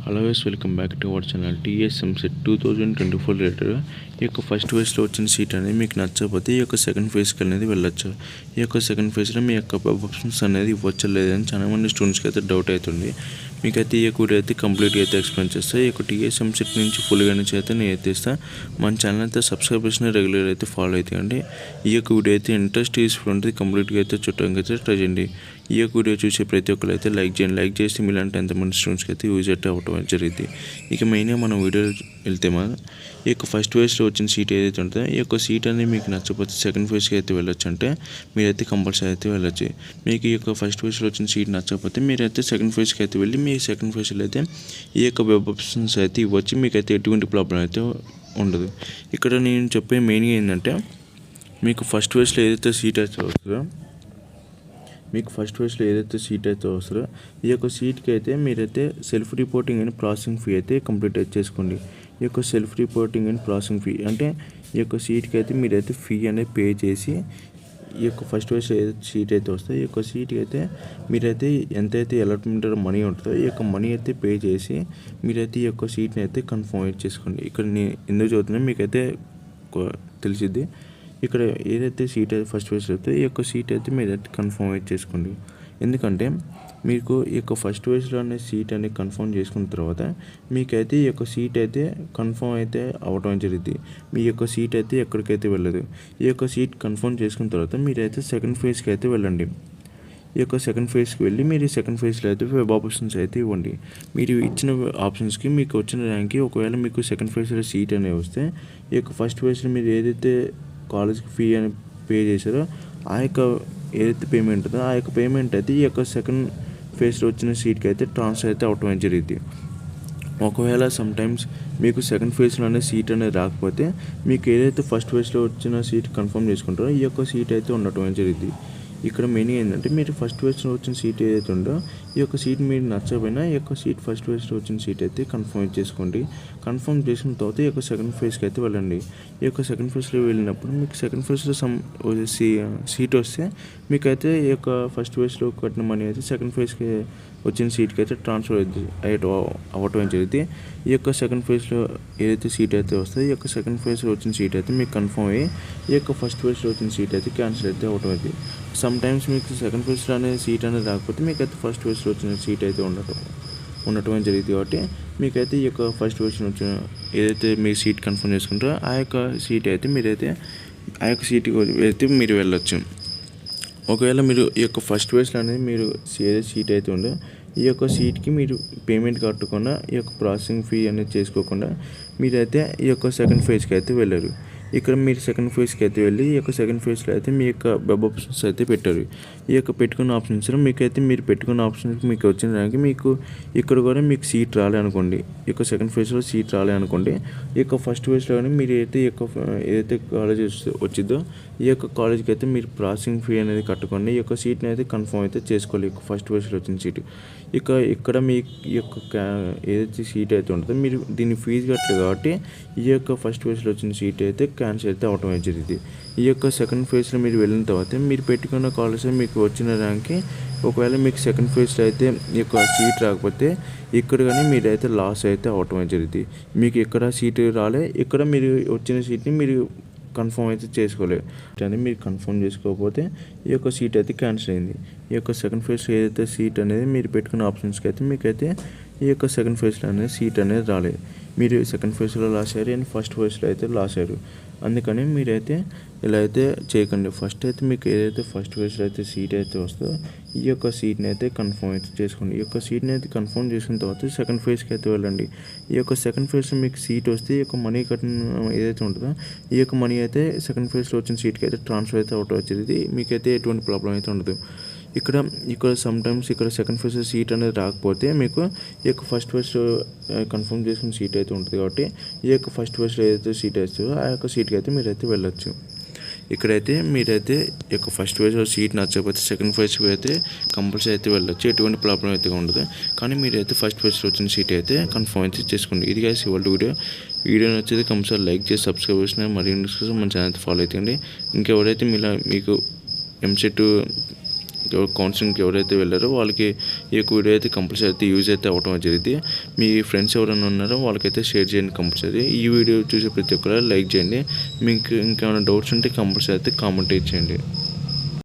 Hello guys, welcome back to our channel. Eamcet 2024 related ఈ యొక్క first ఫేజ్లో వచ్చిన సీట్ అనేది మీకు నచ్చకపోతే ఈ యొక్క సెకండ్ ఫేజ్కి అనేది వెళ్ళొచ్చు. ఈ యొక్క సెకండ్ ఫేజ్లో మీ యొక్క ఆప్షన్స్ అనేది ఇవ్వచ్చు లేదని చాలా మంది స్టూడెంట్స్కి అయితే డౌట్ అవుతుంది. మీకైతే ఈ యొక్క వీడియో అయితే కంప్లీట్గా అయితే ఎక్స్ప్లెయిన్ చేస్తాను. ఈ యొక్క Eamcet నుంచి ఫుల్గా నుంచి అయితే నేను అయితే ఇస్తాను. మన ఛానల్ అయితే సబ్స్క్రైబ్ చేసిన రెగ్యులర్ అయితే ఫాలో అవుతాయండి. ఈ యొక్క వీడియో అయితే ఇంట్రెస్ట్ తీసుకుంటుంది, కంప్లీట్గా అయితే చుట్టానికి అయితే ట్రై చేయండి. ఈ యొక్క వీడియో చూసే ప్రతి ఒక్కరు అయితే లైక్ చేయండి. లైక్ చేసి మీలాంటి ఎంతమంది స్టూడెంట్స్కి అయితే యూజ్ అయితే అవ్వటం జరిగింది. ఇక మెయిన్గా మనం వీడియో వెళ్తే ఈ యొక్క ఫస్ట్ ఫేజ్లో వచ్చిన సీట్ ఏదైతే ఉంటుందో ఈ యొక్క సీట్ అనేది మీకు నచ్చకపోతే సెకండ్ ఫేజ్కి అయితే వెళ్ళొచ్చు. అంటే మీరైతే కంపల్సరీ అయితే వెళ్ళొచ్చు. మీకు ఈ యొక్క ఫస్ట్ ఫేజ్లో వచ్చిన సీట్ నచ్చకపోతే మీరైతే సెకండ్ ఫేజ్కి అయితే వెళ్ళి మీ సెకండ్ ఫేజ్లో అయితే ఈ యొక్క వెబ్ ఆప్షన్స్ అయితే ఇవ్వచ్చు. మీకైతే ఎటువంటి ప్రాబ్లం అయితే ఉండదు. ఇక్కడ నేను చెప్పే మెయిన్గా ఏంటంటే మీకు ఫస్ట్ ఫేజ్లో ఏదైతే సీట్ అయితే వస్తుందో ఈ యొక్క సీట్కి అయితే మీరైతే self reporting and processing fee అయితే కంప్లీట్ అయితే చేసుకోండి. ఈ యొక్క self reporting and processing fee అంటే ఈ యొక్క సీట్కి అయితే మీరైతే ఫీ అనేది పే చేసి ఈ యొక్క ఫస్ట్ ఫేజ్లో ఏదైతే సీట్ అయితే వస్తుందో ఈ యొక్క సీట్కి అయితే మీరైతే ఎంతైతే అలాట్మెంట్ మనీ ఉంటుందో ఈ యొక్క మనీ అయితే పే చేసి మీరైతే ఈ యొక్క సీట్ని అయితే కన్ఫర్మ్ అయితే చేసుకోండి. ఇక్కడ నేను ఎందుకు చదువుతున్నా మీకైతే తెలిసిద్ది. ఇక్కడ ఏదైతే సీట్ అయితే ఫస్ట్ ఫేజ్ అయితే ఈ యొక్క సీట్ అయితే మీరైతే కన్ఫర్మ్ అయితే చేసుకోండి. ఎందుకంటే మీకు ఈ యొక్క ఫస్ట్ ఫేజ్లో అనే సీట్ అనేది కన్ఫర్మ్ చేసుకున్న తర్వాత మీకైతే ఈ యొక్క సీట్ అయితే కన్ఫర్మ్ అయితే అవ్వడం జరిగింది. మీ యొక్క సీట్ అయితే ఎక్కడికైతే వెళ్ళదు. ఈ యొక్క సీట్ కన్ఫర్మ్ చేసుకున్న తర్వాత మీరైతే సెకండ్ ఫేజ్కి అయితే వెళ్ళండి. ఈ యొక్క సెకండ్ ఫేజ్కి వెళ్ళి మీరు సెకండ్ ఫేజ్లో అయితే వెబ్ ఆప్షన్స్ అయితే ఇవ్వండి. మీరు ఇచ్చిన ఆప్షన్స్కి మీకు వచ్చిన ర్యాంక్కి ఒకవేళ మీకు సెకండ్ ఫేజ్లో సీట్ అనేది వస్తే ఈ యొక్క ఫస్ట్ ఫేజ్లో మీరు ఏదైతే కాలేజ్కి ఫీ అని పే చేశారో ఆ యొక్క ఏదైతే పేమెంట్ ఉంటుందో ఆ యొక్క పేమెంట్ అయితే ఈ యొక్క సెకండ్ ఫేజ్లో వచ్చిన సీట్కి అయితే ట్రాన్స్ఫర్ అయితే అవటం జరిగింది. ఒకవేళ సమ్టైమ్స్ మీకు సెకండ్ ఫేజ్లోనే సీట్ అనేది రాకపోతే మీకు ఏదైతే ఫస్ట్ ఫేజ్లో వచ్చిన సీట్ కన్ఫర్మ్ చేసుకుంటారో ఈ యొక్క సీట్ అయితే ఉండటం జరిగింది. ఇక్కడ మెయిన్ ఏంటంటే మీరు ఫస్ట్ ఫేజ్లో వచ్చిన సీట్ ఏదైతే ఉందో ఈ యొక్క సీట్ మీరు నచ్చకపోయినా ఈ యొక్క సీట్ ఫస్ట్ ఫేజ్లో వచ్చిన సీట్ అయితే కన్ఫర్మ్ చేసుకోండి. కన్ఫర్మ్ చేసిన తర్వాత ఈ యొక్క సెకండ్ ఫేజ్కి అయితే వెళ్ళండి. ఈ యొక్క సెకండ్ ఫేజ్లో వెళ్ళినప్పుడు మీకు సెకండ్ ఫేజ్లో సీట్ వస్తే మీకైతే ఈ యొక్క ఫస్ట్ ఫేజ్లో కట్టిన మనీ అయితే సెకండ్ ఫేజ్కి వచ్చిన సీట్కి అయితే ట్రాన్స్ఫర్ అవ్వటం జరిగింది. ఈ యొక్క సెకండ్ ఫేజ్లో ఏదైతే సీట్ అయితే వస్తుందో ఈ యొక్క సెకండ్ ఫేజ్లో వచ్చిన సీట్ అయితే మీకు కన్ఫర్మ్ అయ్యి ఈ యొక్క ఫస్ట్ ఫేజ్లో వచ్చిన సీట్ అయితే క్యాన్సిల్ అయితే అవ్వటం అవుతుంది. సమ్టైమ్స్ మీకు సెకండ్ ఫేజ్లో అనేది సీట్ అనేది రాకపోతే మీకైతే ఫస్ట్ ఫేజ్లో వచ్చిన సీట్ అయితే ఉండటం జరిగింది. కాబట్టి మీకైతే ఈ యొక్క ఫస్ట్ ఫేజ్లో వచ్చిన ఏదైతే మీ సీట్ కన్ఫర్మ్ చేసుకుంటారో ఆ యొక్క సీట్ అయితే మీరైతే ఆ యొక్క సీట్కి అయితే మీరు వెళ్ళొచ్చు. ఒకవేళ మీరు ఈ యొక్క ఫస్ట్ ఫేజ్లో అనేది మీరు ఏదైతే సీట్ అయితే ఉందో ఈ యొక్క సీట్కి మీరు పేమెంట్ కట్టకుండా ఈ యొక్క ప్రాసెసింగ్ ఫీ అనేది చేసుకోకుండా మీరైతే ఈ యొక్క సెకండ్ ఫేజ్కి అయితే వెళ్ళరు. ఇక్కడ మీరు సెకండ్ ఫేజ్కి అయితే వెళ్ళి ఈ యొక్క సెకండ్ ఫేజ్లో అయితే మీ యొక్క వెబ్ ఆప్షన్స్ అయితే పెట్టారు. ఈ యొక్క పెట్టుకున్న ఆప్షన్స్లో మీకైతే మీరు పెట్టుకున్న ఆప్షన్స్కి మీకు వచ్చిన దానికి మీకు ఇక్కడ కూడా మీకు సీట్ రాలే అనుకోండి. ఈ యొక్క సెకండ్ ఫేజ్లో సీట్ రాలే అనుకోండి. ఈ యొక్క ఫస్ట్ ఫేజ్లో కానీ మీరు ఏదైతే కాలేజ్ వచ్చిందో ఈ యొక్క కాలేజ్కి అయితే మీరు ప్రాసెసింగ్ ఫీ అనేది కట్టుకోండి. ఈ యొక్క సీట్ని అయితే కన్ఫర్మ్ అయితే చేసుకోవాలి. ఈ యొక్క ఫస్ట్ ఫేజ్లో వచ్చిన సీటు ఇక్కడ మీ యొక్క ఏదైతే సీట్ అయితే ఉంటుందో మీరు దీన్ని ఫీజు కట్టలేదు కాబట్టి ఈ యొక్క ఫస్ట్ ఫేజ్లో వచ్చిన సీట్ అయితే క్యాన్సిల్ అయితే అవటం జరిగింది. ఈ యొక్క సెకండ్ ఫేజ్లో మీరు వెళ్ళిన తర్వాత మీరు పెట్టుకున్న కాలేజ్లో మీకు వచ్చిన ర్యాంక్కి ఒకవేళ మీకు సెకండ్ ఫేజ్లో అయితే ఈ యొక్క సీట్ రాకపోతే ఇక్కడ కానీ మీరైతే లాస్ అయితే అవటం జరిగింది. మీకు ఇక్కడ సీటు రాలే, ఇక్కడ మీరు వచ్చిన సీట్ని మీరు కన్ఫర్మ్ అయితే చేసుకోలేదు అని మీరు కన్ఫర్మ్ చేసుకోకపోతే ఈ యొక్క సీట్ అయితే క్యాన్సిల్ అయింది. ఈ యొక్క సెకండ్ ఫేజ్లో ఏదైతే సీట్ అనేది మీరు పెట్టుకున్న ఆప్షన్స్కి అయితే మీకైతే ఈ యొక్క సెకండ్ ఫేజ్లో అనేది సీట్ అనేది రాలేదు. మీరు సెకండ్ ఫేజ్లో లాస్ అయ్యారు అండ్ ఫస్ట్ ఫేజ్లో అయితే లాస్ అయ్యారు. అందుకని మీరైతే ఇలా అయితే చేయకండి. ఫస్ట్ అయితే మీకు ఏదైతే ఫస్ట్ ఫేజ్లో అయితే సీట్ అయితే వస్తుందో ఈ యొక్క సీట్ని అయితే కన్ఫర్మ్ అయితే చేసుకోండి. ఈ యొక్క సీట్ని అయితే కన్ఫర్మ్ చేసిన తర్వాత సెకండ్ ఫేజ్కి అయితే వెళ్ళండి. ఈ యొక్క సెకండ్ ఫేజ్లో మీకు సీట్ వస్తే ఈ యొక్క మనీ కట్టిన ఏదైతే ఉంటుందో ఈ యొక్క మనీ అయితే సెకండ్ ఫేజ్లో వచ్చిన సీట్కి అయితే ట్రాన్స్ఫర్ అయితే అవుట్ వచ్చేది. మీకైతే ఎటువంటి ప్రాబ్లం అయితే ఉండదు. ఇక్కడ సమ్టైమ్స్ ఇక్కడ సెకండ్ ఫేజ్లో సీట్ అనేది రాకపోతే మీకు ఈ యొక్క ఫస్ట్ ఫేజ్లో కన్ఫర్మ్ చేసుకున్న సీట్ అయితే ఉంటుంది. కాబట్టి ఈ యొక్క ఫస్ట్ ఫేజ్లో ఏదైతే సీట్ వస్తుందో ఆ యొక్క సీట్కి అయితే మీరైతే వెళ్ళొచ్చు. ఇక్కడైతే మీరైతే ఈ యొక్క ఫస్ట్ ఫేజ్లో సీట్ నచ్చకపోతే సెకండ్ ఫేజ్కి అయితే కంపల్సరీ అయితే వెళ్ళొచ్చు. ఎటువంటి ప్రాబ్లం అయితే ఉండదు. కానీ మీరైతే ఫస్ట్ ఫేజ్లో వచ్చిన సీట్ అయితే కన్ఫర్మ్ అయితే చేసుకోండి. ఇది గైస్ ఇవాళ వీడియో నచ్చితే కంపల్సరీ లైక్ చేసి సబ్స్క్రైబ్ చేసిన మరియు మన ఛానల్ ఫాలో అవుతుంది. ఇంకెవరైతే మీకు ఎంసెట్ కౌన్సిలింగ్కి ఎవరైతే వెళ్ళారో వాళ్ళకి ఈ యొక్క వీడియో అయితే కంపల్సరీ అయితే యూజ్ అయితే అవ్వడం జరిగింది. మీ ఫ్రెండ్స్ ఎవరైనా ఉన్నారో వాళ్ళకైతే షేర్ చేయండి కంపల్సరీ. ఈ వీడియో చూసే ప్రతి ఒక్కరు లైక్ చేయండి. మీకు ఇంకేమైనా డౌట్స్ ఉంటే కంపల్సరీ అయితే కామెంట్ చేయండి.